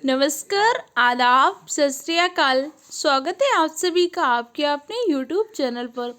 नमस्कार, आदाब, सत श्री अकाल। स्वागत है आप सभी का आपके अपने यूट्यूब चैनल पर।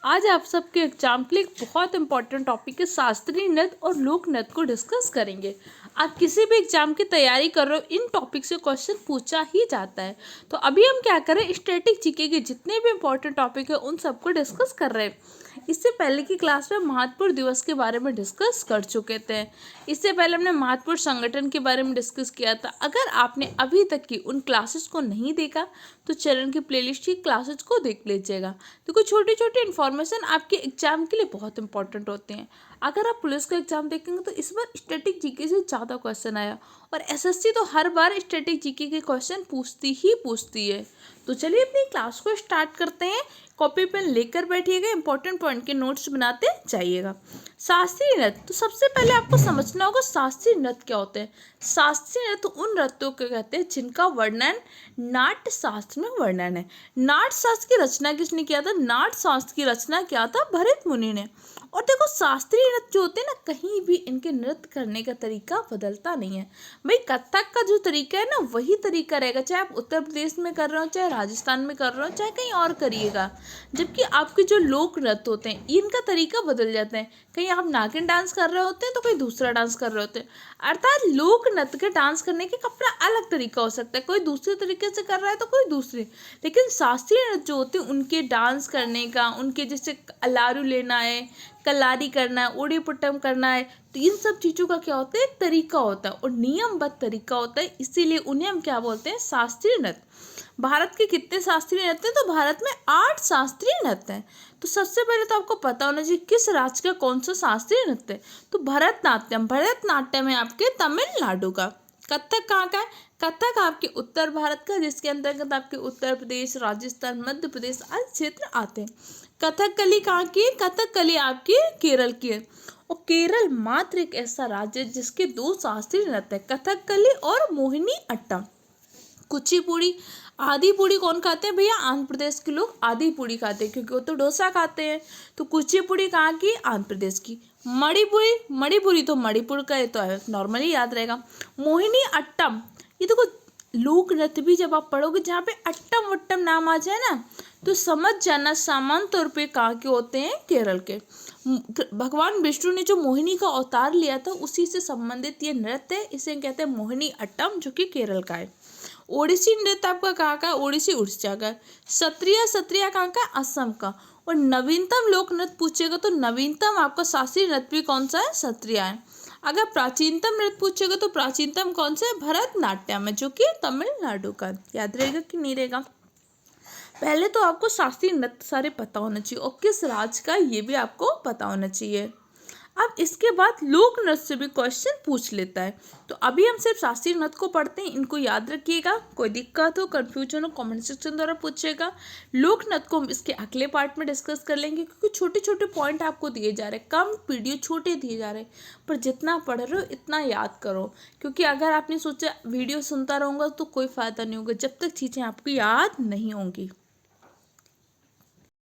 आज आप सबके एग्जाम के लिए एक बहुत इंपॉर्टेंट टॉपिक है, शास्त्रीय नृत्य और लोक नृत्य को डिस्कस करेंगे। आप किसी भी एग्जाम की तैयारी कर रहे हो, इन टॉपिक से क्वेश्चन पूछा ही जाता है। तो अभी हम क्या करें, स्टैटिक जीके के जितने भी इंपॉर्टेंट टॉपिक है उन सबको डिस्कस कर रहे हैं। इससे पहले की क्लास में महात्पुर दिवस के बारे में डिस्कस कर चुके थे। इससे पहले हमने महात्पुर संगठन के बारे में डिस्कस किया था। अगर आपने अभी तक की उन क्लासेस को नहीं देखा तो चरण की प्लेलिस्ट की क्लासेस को देख लीजिएगा। तो कुछ छोटी छोटी इन्फॉर्मेशन आपके एग्जाम के लिए बहुत इंपॉर्टेंट होते हैं। अगर आप पुलिस का एग्जाम देखेंगे तो इस बार स्टैटिक जीके से ज़्यादा क्वेश्चन आया, और एसएससी तो हर बार स्टैटिक जीके के क्वेश्चन पूछती है। तो चलिए अपनी क्लास को स्टार्ट करते हैं। कॉपी पेन लेकर बैठिएगा, इंपॉर्टेंट पॉइंट के नोट्स बनाते जाइएगा। शास्त्रीय नृत्य, तो सबसे पहले आपको समझना होगा शास्त्रीय नृत्य क्या होते हैं। शास्त्रीय नृत्य उन नृत्यों को कहते हैं जिनका वर्णन नाट्य शास्त्र में वर्णन है। नाट्य शास्त्र की रचना किसने किया था? नाट्य शास्त्र की रचना किया था भरत मुनि ने। और देखो, शास्त्रीय नृत्य जो होते हैं ना, कहीं भी इनके नृत्य करने का तरीका बदलता नहीं है। भाई कथक का जो तरीका है ना, वही तरीका रहेगा, चाहे आप उत्तर प्रदेश में कर रहे हो, चाहे राजस्थान में कर रहे हो, चाहे कहीं और करिएगा। जबकि आपके जो लोक नृत्य होते हैं इनका तरीका बदल जाता है। कहीं आप नागिन डांस कर रहे होते हैं तो कोई दूसरा डांस कर रहे होते हैं। अर्थात लोक नृत्य के डांस करने के अपना अलग तरीका हो सकता है, कोई दूसरे तरीके से कर रहा है तो कोई दूसरे। लेकिन शास्त्रीय नृत्य जो होते हैं उनके डांस करने का, उनके जैसे अलारू लेना है, कलारी करना है, उड़ी पुट्टम करना है, तो इन सब चीज़ों का क्या होता है, एक तरीका होता है और नियमबद्ध तरीका होता है। इसीलिए उन्हें हम क्या बोलते हैं, शास्त्रीय नृत्य। भारत के कितने शास्त्रीय नृत्य हैं? तो भारत में 8 शास्त्रीय नृत्य हैं। तो सबसे पहले तो आपको पता होना चाहिए किस राज्य का कौन सा शास्त्रीय नृत्य है। तो भरतनाट्यम, भरतनाट्यम है आपके तमिलनाडु का। कथक कहाँ का है? कथक आपके उत्तर भारत का, जिसके अंतर्गत आपके उत्तर प्रदेश, राजस्थान, मध्य प्रदेश आदि क्षेत्र आते हैं। कथकली कहाँ की है? कथकली आपकी केरल की है। और केरल मात्र एक ऐसा राज्य है जिसके 2 शास्त्रीय नृत्य है, कथकली और मोहिनी अट्टम। कुचिपुड़ी, आदिपुड़ी कौन खाते हैं भैया? आंध्र प्रदेश के लोग आदिपुड़ी खाते हैं, क्योंकि वो तो डोसा खाते हैं। तो कुचिपुड़ी कहाँ की? आंध्र प्रदेश की। मणिपुरी, मणिपुरी तो मणिपुर का है, तो नॉर्मली याद रहेगा। मोहिनी अट्टम, ये देखो लोक नृत्य भी जब आप पढ़ोगे जहाँ पे अट्टम वट्टम नाम आ जाए ना, तो समझ जाना सामान्य तौर पे कहाँ के होते हैं, केरल के। भगवान विष्णु ने जो मोहिनी का अवतार लिया था उसी से संबंधित ये नृत्य है, इसे कहते हैं मोहिनी अट्टम, जो कि केरल का है। ओडिसी नृत्य आपका कहाँ का? ओडिसी उड़ीसा का। सत्रिया, सत्रिया कहाँ का? असम का। और नवीनतम लोक नृत्य पूछेगा तो नवीनतम आपका शास्त्रीय नृत्य भी कौन सा है? सत्रिया है। अगर प्राचीनतम नृत्य पूछेगा तो प्राचीनतम कौन सा है? भरतनाट्यम है, जो कि तमिलनाडु का। याद रहेगा कि नहीं रहेगा? पहले तो आपको शास्त्रीय नृत्य सारे पता होना चाहिए और किस राज्य का ये भी आपको पता होना चाहिए। अब इसके बाद लोक नृत्य से भी क्वेश्चन पूछ लेता है। तो अभी हम सिर्फ शास्त्रीय नृत्य को पढ़ते हैं, इनको याद रखिएगा। कोई दिक्कत हो, कंफ्यूजन हो, कमेंट सेक्शन द्वारा पूछेगा। लोक नृत्य को हम इसके अगले पार्ट में डिस्कस कर लेंगे, क्योंकि छोटे छोटे पॉइंट आपको दिए जा रहे हैं, कम वीडियो छोटे दिए जा रहे हैं, पर जितना पढ़ रहे हो इतना याद करो। क्योंकि अगर आपने सोचा वीडियो सुनता रहूँगा तो कोई फ़ायदा नहीं होगा जब तक चीज़ें आपको याद नहीं होंगी।